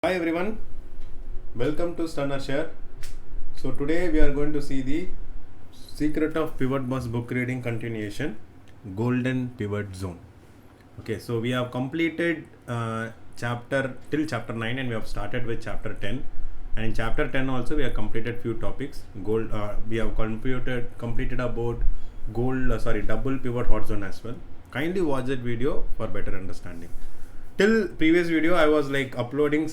Hi everyone, welcome to StunnerShare. So today we are going to see the Secret of Pivotboss book reading continuation, Golden Pivot Zone. Okay, so we have completed chapter 9 and we have started with chapter 10. And in chapter 10 also we have completed few topics. We have completed about double pivot hot zone as well. Kindly watch that video for better understanding. Till previous video I was like uploading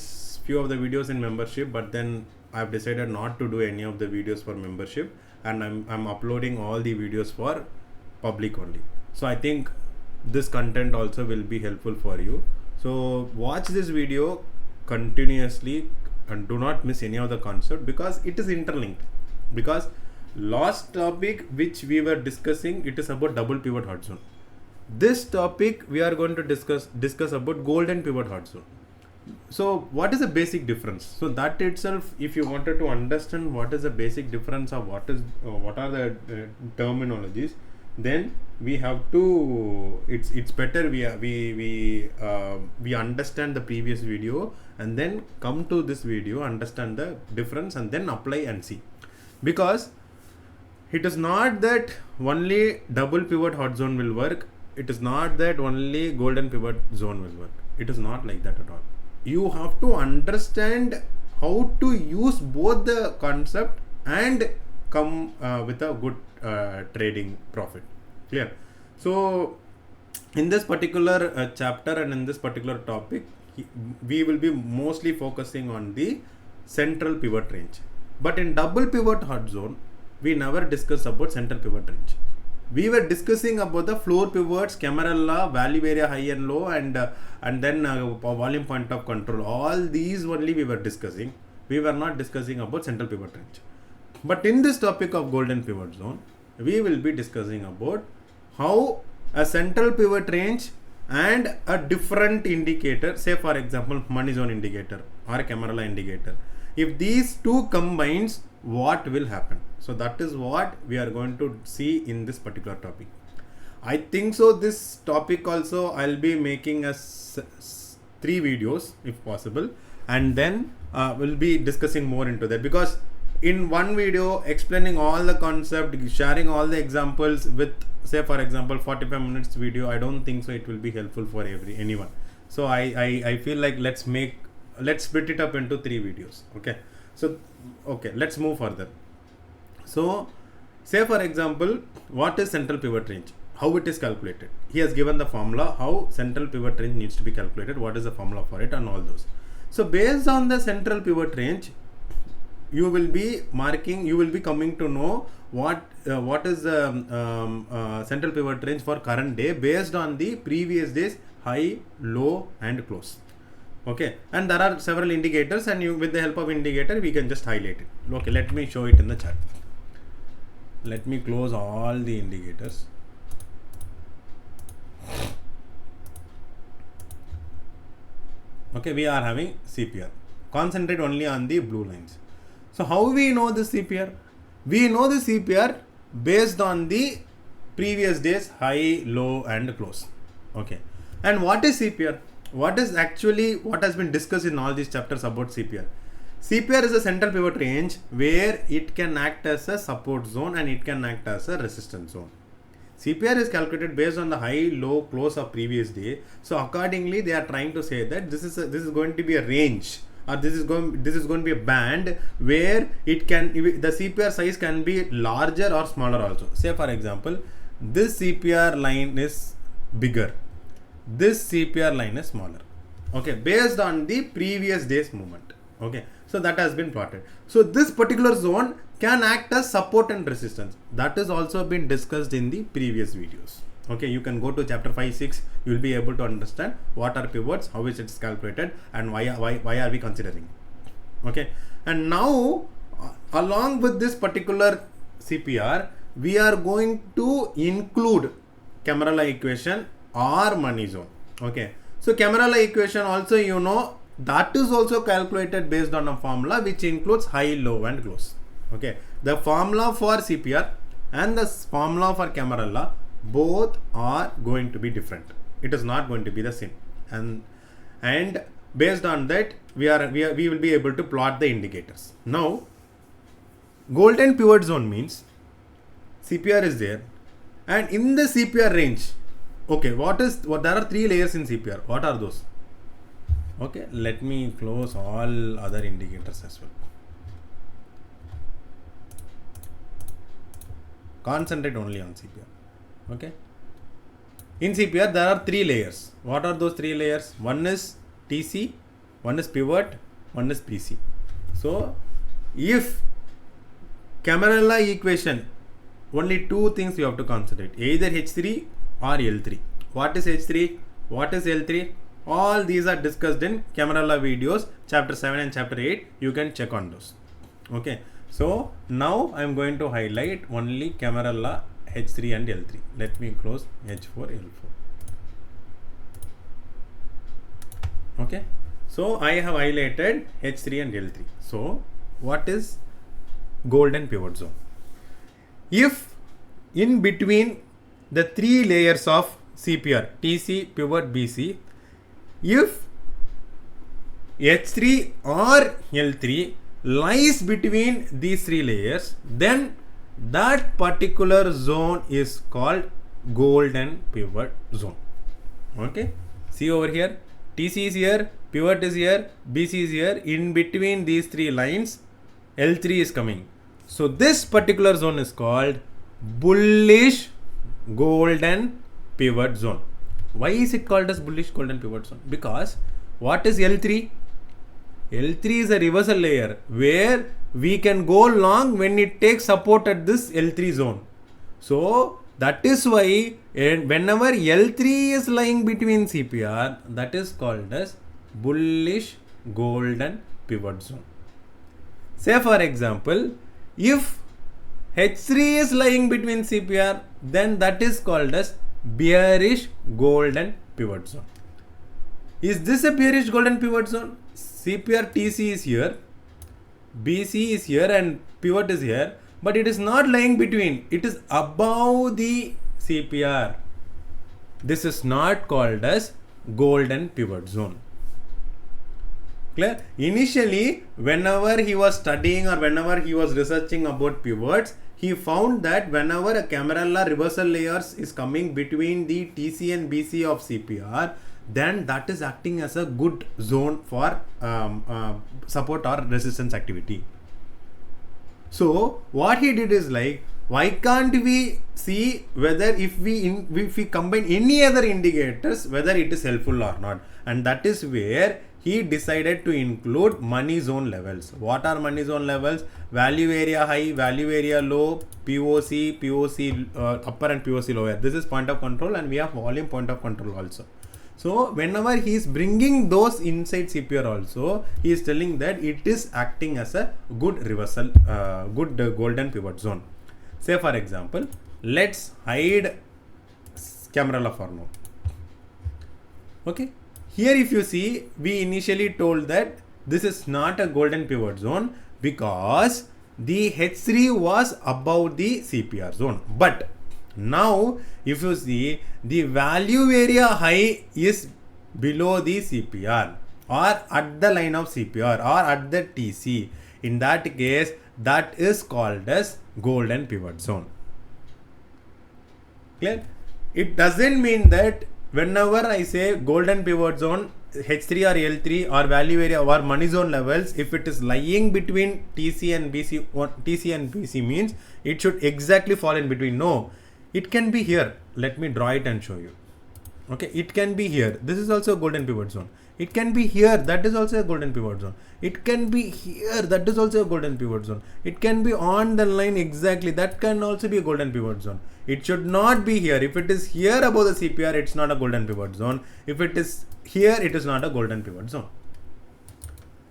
few of the videos in membership, but then I've decided not to do any of the videos for membership, and I'm uploading all the videos for public only. So I think this content also will be helpful for you. So watch this video continuously and do not miss any of the concept, because it is interlinked. Because last topic which we were discussing, it is about double pivot hot zone. This topic we are going to discuss about golden pivot hot zone. So what is the basic difference? So that itself, if you wanted to understand what is the basic difference of what are the terminologies, then we have to, it's better we understand the previous video and then come to this video, understand the difference and then apply and see. Because it is not that only double pivot hot zone will work. It is not that only golden pivot zone will work. It is not like that at all. You have to understand how to use both the concept and come with a good trading profit. Clear? So in this particular chapter and in this particular topic, we will be mostly focusing on the central pivot range. But in double pivot hot zone, we never discuss about central pivot range. We were discussing about the floor pivots, Camarilla, value area high and low, and then volume point of control. All these only we were discussing. We were not discussing about central pivot range. But in this topic of golden pivot zone, we will be discussing about how a central pivot range and a different indicator, say for example money zone indicator or a Camarilla indicator, if these two combines, what will happen? So that is what we are going to see in this particular topic. I think so this topic also I'll be making 3 videos if possible, and then we'll be discussing more into that, because in one video explaining all the concept, sharing all the examples with, say for example 45 minutes video, I don't think so it will be helpful for anyone. So I feel like let's split it up into 3 videos. Okay, let's move further. So say for example, what is central pivot range, how it is calculated. He has given the formula how central pivot range needs to be calculated, what is the formula for it and all those. So based on the central pivot range, you will be coming to know what is the central pivot range for current day based on the previous day's high, low and close. Okay, and there are several indicators, and with the help of indicator we can just highlight it. Okay, let me show it in the chart. Let me close all the indicators. Okay, we are having CPR. Concentrate only on the blue lines. So how we know the CPR? We know the CPR based on the previous day's high, low and close. Okay, and what is CPR? What is actually what has been discussed in all these chapters about CPR? CPR is a central pivot range where it can act as a support zone and it can act as a resistance zone. CPR is calculated based on the high, low, close of previous day. So accordingly, they are trying to say that this is going to be a range, or this is going to be a band where the CPR size can be larger or smaller also. Say for example, this CPR line is bigger, this CPR line is smaller. Okay, based on the previous day's movement. Okay, so that has been plotted. So this particular zone can act as support and resistance. That has also been discussed in the previous videos. Okay, you can go to chapter 5, 6. You will be able to understand what are pivots, how is it calculated, and why are we considering. Okay, and now along with this particular CPR, we are going to include Camarilla equation or money zone. Okay, so Camarilla equation also, you know, that is also calculated based on a formula which includes high, low and close. Okay, the formula for CPR and the formula for Camarilla, both are going to be different. It is not going to be the same. And based on that we will be able to plot the indicators. Now golden pivot zone means CPR is there, and in the CPR range, okay, there are 3 layers in CPR. What are those? Okay, let me close all other indicators as well. Concentrate only on CPR. Okay, in CPR there are 3 layers. What are those 3 layers? One is TC, one is pivot, one is PC. So if Camarilla equation, only 2 things you have to concentrate, either H3 or L3. What is H3? What is L3? All these are discussed in Camarilla videos, chapter 7 and chapter 8. You can check on those. Okay, so now I am going to highlight only Camarilla H3 and L3. Let me close H4, L4. Okay, so I have highlighted H3 and L3. So what is golden pivot zone? If in between the 3 layers of CPR, TC, pivot, BC, if H3 or L3 lies between these 3 layers, then that particular zone is called golden pivot zone. Okay, see over here, TC is here, pivot is here, BC is here. In between these 3 lines, L3 is coming. So this particular zone is called bullish golden pivot zone. Why is it called as bullish golden pivot zone? Because what is L3? L3 is a reversal layer where we can go long when it takes support at this L3 zone. So that is why whenever L3 is lying between CPR, that is called as bullish golden pivot zone. Say for example, if H3 is lying between CPR, then that is called as bearish golden pivot zone. Is this a bearish golden pivot zone? CPR TC is here, BC is here and pivot is here, but it is not lying between, it is above the CPR. This is not called as golden pivot zone. Clear? Initially, whenever he was studying or whenever he was researching about pivots, he found that whenever a Camarilla reversal layers is coming between the TC and BC of CPR, then that is acting as a good zone for support or resistance activity. So what he did is like, why can't we see whether if we combine any other indicators, whether it is helpful or not? And that is where he decided to include money zone levels. What are money zone levels? Value area high, value area low, POC upper and POC lower. This is point of control, and we have volume point of control also. So whenever he is bringing those inside CPR also, he is telling that it is acting as a good reversal, good golden pivot zone. Say for example, let's hide Camarilla for now. Okay. Here if you see, we initially told that this is not a golden pivot zone because the H3 was above the CPR zone. But now if you see, the value area high is below the CPR or at the line of CPR or at the TC. In that case, that is called as golden pivot zone. Clear? It doesn't mean that whenever I say golden pivot zone, H3 or L3 or value area or money zone levels, if it is lying between TC and BC, what TC and BC means it should exactly fall in between. No, it can be here. Let me draw it and show you. Okay, it can be here. This is also a golden pivot zone. It can be here. That is also a golden pivot zone. It can be here. That is also a golden pivot zone. It can be on the line exactly. That can also be a golden pivot zone. It should not be here. If it is here above the CPR, it's not a golden pivot zone. If it is here, it is not a golden pivot zone.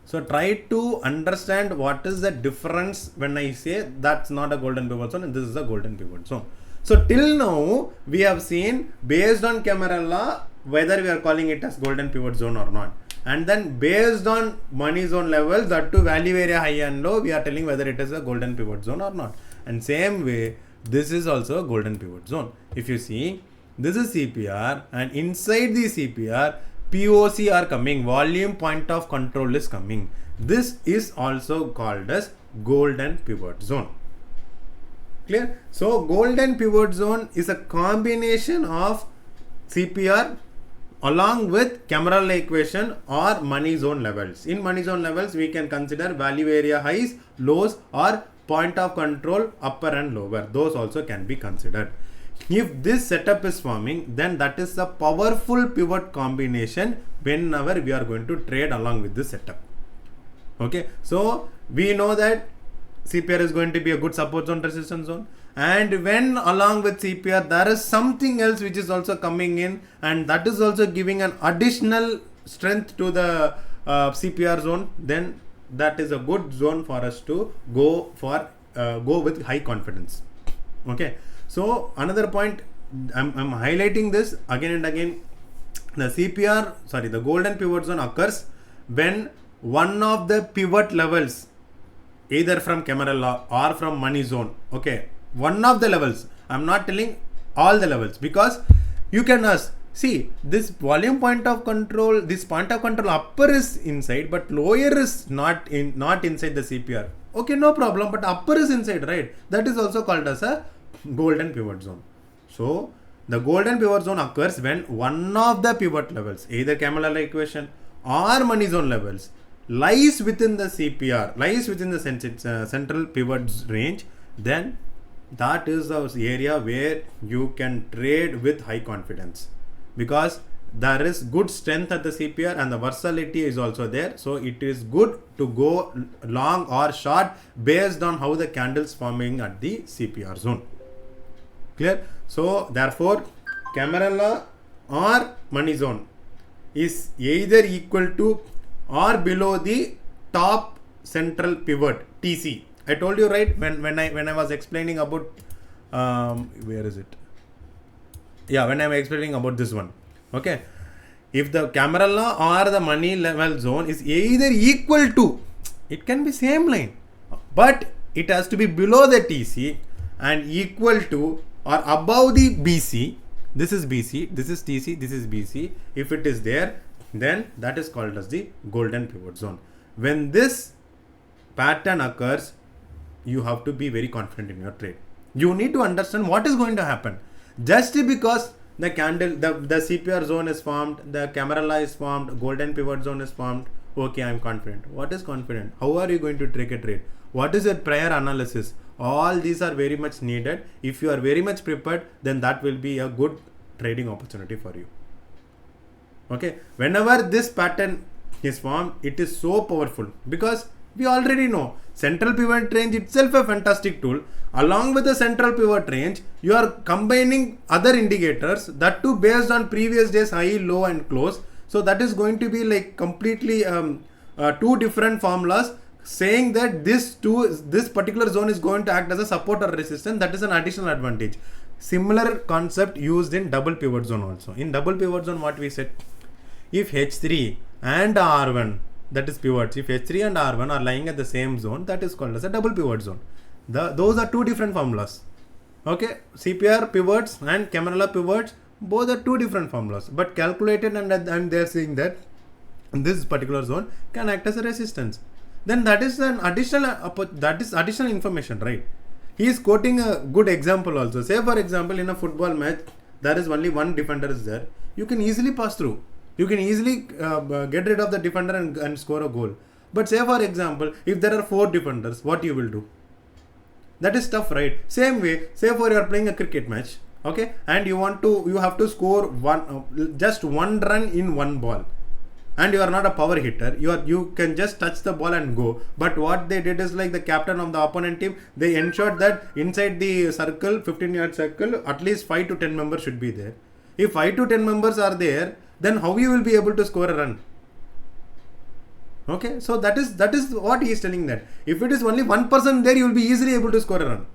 So try to understand what is the difference when I say that's not a golden pivot zone and this is a golden pivot zone. So till now, we have seen based on Camarilla whether we are calling it as golden pivot zone or not. And then based on money zone levels, that to value area high and low, we are telling whether it is a golden pivot zone or not. And same way, this is also a golden pivot zone. If you see, this is CPR and inside the CPR, POC are coming, volume point of control is coming. This is also called as golden pivot zone. Clear? So golden pivot zone is a combination of CPR along with Camarilla equation or money zone levels. In money zone levels, we can consider value area highs, lows, or point of control upper and lower. Those also can be considered. If this setup is forming, then that is a powerful pivot combination whenever we are going to trade along with this setup. Okay, so we know that CPR is going to be a good support zone, resistance zone, and when along with CPR there is something else which is also coming in, and that is also giving an additional strength to the CPR zone, then that is a good zone for us to go with high confidence. Okay, so another point, I'm highlighting this again and again. The golden pivot zone occurs when one of the pivot levels, either from Camarilla or from money zone, okay, one of the levels, I'm not telling all the levels, because you can ask, see, this volume point of control, this point of control upper is inside, but lower is not inside the CPR. Okay, no problem, but upper is inside, right? That is also called as a golden pivot zone. So the golden pivot zone occurs when one of the pivot levels, either Camarilla equation or money zone levels, lies within the CPR, lies within the central pivot range. Then that is the area where you can trade with high confidence, because there is good strength at the CPR and the versatility is also there. So it is good to go long or short based on how the candles forming at the CPR zone. Clear? So therefore Camarilla or money zone is either equal to or below the top central pivot TC. I told you, right, when I was explaining about where is it? Yeah, when I am explaining about this one. Okay, if the Camarilla or the money level zone is either equal to, it can be same line, but it has to be below the TC and equal to or above the BC. This is BC, this is TC, this is BC. If it is there, then that is called as the golden pivot zone. When this pattern occurs, you have to be very confident in your trade. You need to understand what is going to happen. Just because the candle, the CPR zone is formed, the Camarilla is formed, golden pivot zone is formed, okay, I am confident. What is confident? How are you going to take a trade? What is your prior analysis? All these are very much needed. If you are very much prepared, then that will be a good trading opportunity for you. Okay, whenever this pattern is formed, it is so powerful, because we already know central pivot range itself a fantastic tool. Along with the central pivot range, you are combining other indicators, that too based on previous days high, low and close. So that is going to be like completely two different formulas saying that this particular zone is going to act as a support or resistance. That is an additional advantage. Similar concept used in double pivot zone also. In double pivot zone, what we said, if H3 and R1, that is pivots, if H3 and R1 are lying at the same zone, that is called as a double pivot zone. Those are two different formulas. Okay, CPR pivots and Camarilla pivots, both are two different formulas, but calculated, and they are saying that this particular zone can act as a resistance. Then that is an additional information, right? He is quoting a good example also. Say for example, in a football match, there is only one defender is there. You can easily pass through. You can easily get rid of the defender and score a goal. But say for example, if there are 4 defenders, what you will do? That is tough, right? Same way, say for you are playing a cricket match, okay, and you have to score just one run in one ball, and you are not a power hitter. You can just touch the ball and go. But what they did is, like the captain of the opponent team, they ensured that inside the circle, 15-yard circle, at least 5 to 10 members should be there. If 5 to 10 members are there, then how you will be able to score a run? Okay, so that is what he is telling, that if it is only one person there, you will be easily able to score a run.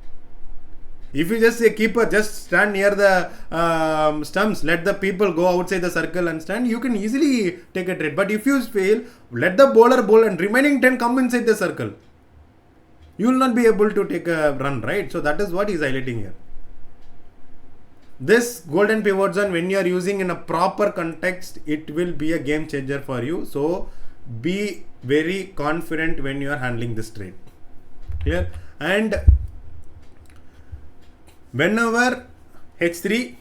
If you just say keeper, just stand near the stumps, let the people go outside the circle and stand, you can easily take a trade. But if you fail, let the bowler bowl and remaining 10 come inside the circle. You will not be able to take a run, right? So that is what he is highlighting here. this golden pivot zone, when you are using in a proper context, it will be a game changer for you. So be very confident when you are handling this trade. Clear? And whenever H3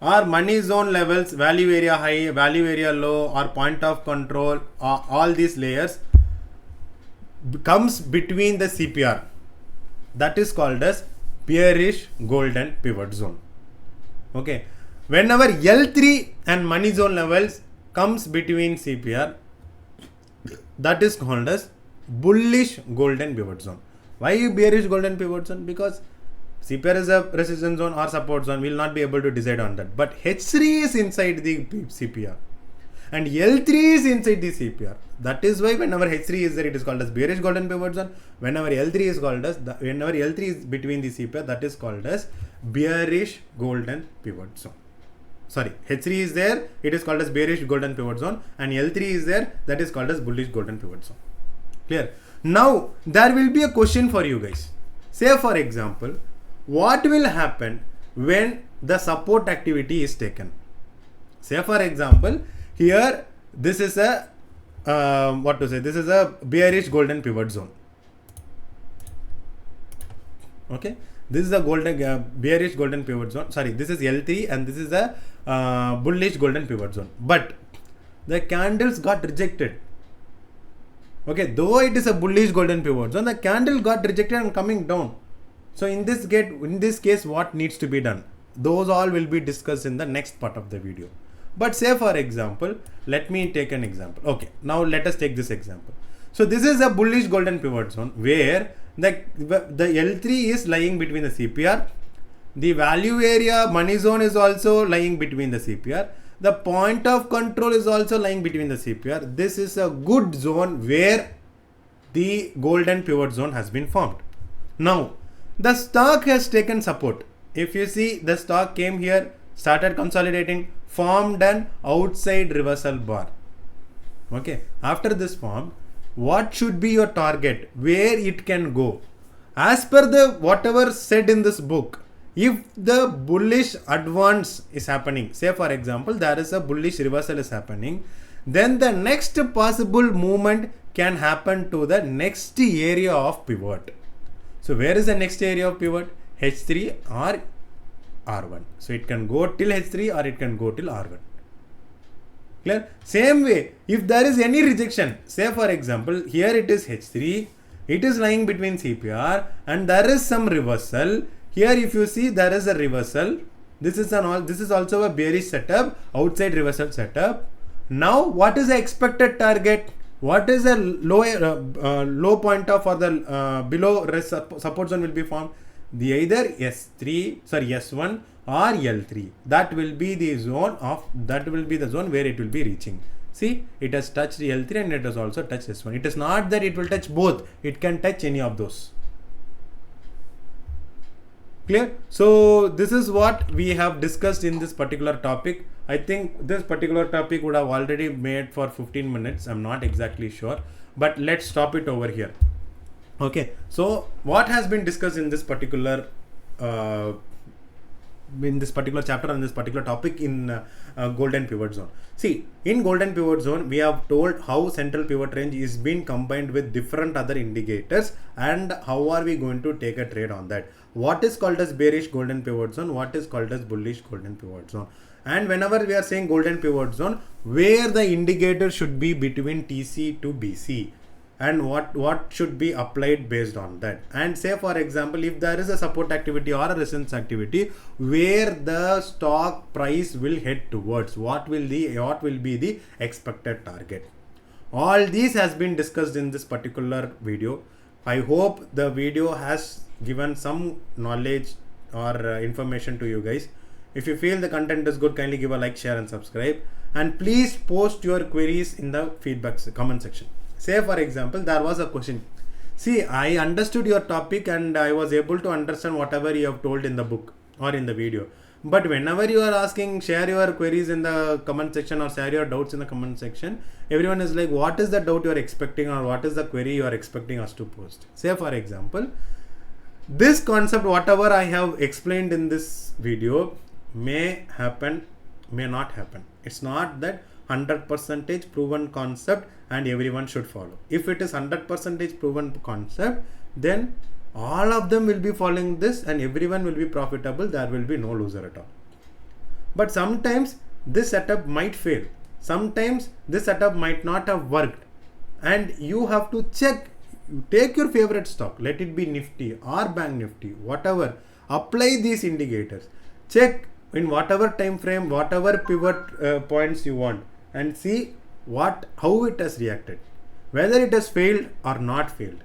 or money zone levels, value area high, value area low, or point of control, all these layers comes between the CPR, that is called as bearish golden pivot zone. Okay, whenever L3 and money zone levels comes between CPR, that is called as bullish golden pivot zone. Why bearish golden pivot zone? Because CPR is a resistance zone or support zone. We will not be able to decide on that. But H3 is inside the CPR and L3 is inside the CPR. That is why whenever H3 is there, it is called as bearish golden pivot zone. Whenever L3 is called as, whenever L3 is between the CPR, that is called as bearish golden pivot zone. Sorry, H3 is there, it is called as bearish golden pivot zone, and L3 is there, that is called as bullish golden pivot zone. Clear? Now, there will be a question for you guys. Say for example, what will happen when the support activity is taken? Say for example, here this is a this is a bearish golden pivot zone. Okay, this is a bearish golden pivot zone. Sorry, this is L3 and this is a bullish golden pivot zone. But the candles got rejected. Okay, though it is a bullish golden pivot zone, the candle got rejected and coming down. So in this case, what needs to be done? Those all will be discussed in the next part of the video. But say for example, let me take an example. Okay, now let us take this example. So this is a bullish golden pivot zone where the L3 is lying between the CPR. The value area money zone is also lying between the CPR. The point of control is also lying between the CPR. This is a good zone where the golden pivot zone has been formed. Now, the stock has taken support. If you see, the stock came here, started consolidating, formed an outside reversal bar. Okay, after this form, what should be your target? Where it can go? As per the whatever said in this book, if the bullish advance is happening, say for example, there is a bullish reversal is happening, then the next possible movement can happen to the next area of pivot. So where is the next area of pivot? H3 or R1. So it can go till H3 or it can go till R1. Clear? Same way, if there is any rejection, say for example, here it is H3, it is lying between CPR and there is some reversal. Here if you see, there is a reversal. This is also a bearish setup, outside reversal setup. Now what is the expected target? What is the low point of, or the below support zone will be formed? The either S1 or L3. That will be the zone where it will be reaching. See, it has touched L3 and it has also touched S1. It is not that it will touch both. It can touch any of those. Clear? So this is what we have discussed in this particular topic. I think this particular topic would have already made for 15 minutes. I'm not exactly sure, but let's stop it over here. Okay, so what has been discussed in this particular chapter on this particular topic in golden pivot zone? See, in golden pivot zone, we have told how central pivot range is being combined with different other indicators and how are we going to take a trade on that. What is called as bearish golden pivot zone, what is called as bullish golden pivot zone. And whenever we are saying golden pivot zone, where the indicator should be between TC to BC. And what should be applied based on that. And say for example, if there is a support activity or a resistance activity where the stock price will head towards, what will be the expected target. All these has been discussed in this particular video. I hope the video has given some knowledge or information to you guys. If you feel the content is good, kindly give a like, share and subscribe. And please post your queries in the comment section. Say for example, there was a question. See, I understood your topic and I was able to understand whatever you have told in the book or in the video. But whenever you are asking, share your queries in the comment section or share your doubts in the comment section, everyone is like, what is the doubt you are expecting or what is the query you are expecting us to post? Say for example, this concept, whatever I have explained in this video, may happen, may not happen. It's not that 100% proven concept and everyone should follow. If it is 100% proven concept, then all of them will be following this and everyone will be profitable. There will be no loser at all. But sometimes this setup might fail. Sometimes this setup might not have worked, and you have to check. You take your favorite stock, let it be Nifty or Banknifty, whatever. Apply these indicators. Check in whatever time frame, whatever pivot points you want, and see how it has reacted, whether it has failed or not failed.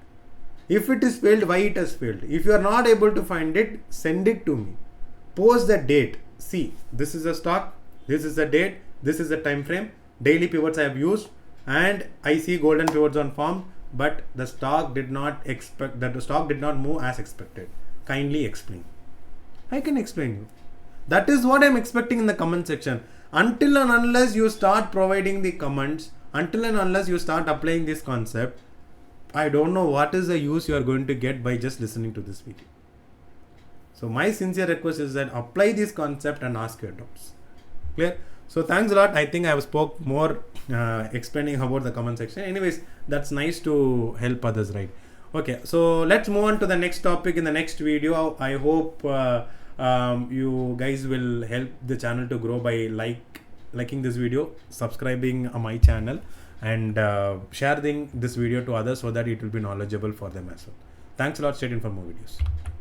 If it is failed, why it has failed. If you are not able to find it, send it to me. Post the date. See, this is a stock, this is the date, this is the time frame, daily pivots I have used, and I see golden pivot zone form, but the stock did not move as expected. Kindly explain. I can explain you. That is what I am expecting in the comment section. Until and unless you start providing the comments, until and unless you start applying this concept, I don't know what is the use you are going to get by just listening to this video. So my sincere request is that apply this concept and ask your doubts. Clear? So thanks a lot. I think I have spoke more explaining about the comment section. Anyways, that's nice to help others, right? Okay, so let's move on to the next topic in the next video. I hope you guys will help the channel to grow by liking this video, subscribing my channel, and sharing this video to others so that it will be knowledgeable for them as well. Thanks a lot. Stay tuned for more videos.